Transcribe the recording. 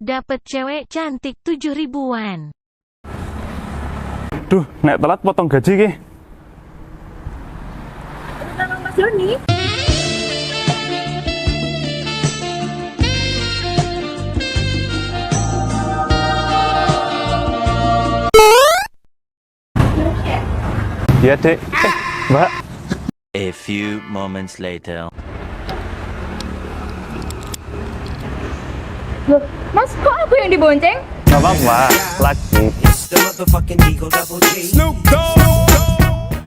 Dapet cewek cantik 7 ribuan. Duh, nek telat potong gaji ki. Tolong Mas Doni. Iya, Dek. Mbak. A few moments later. Loh, Mas, kok aku yang dibonceng? Gak apa-apa, lagi. It's the motherfucking Eagle Double G. Snoop Dogg.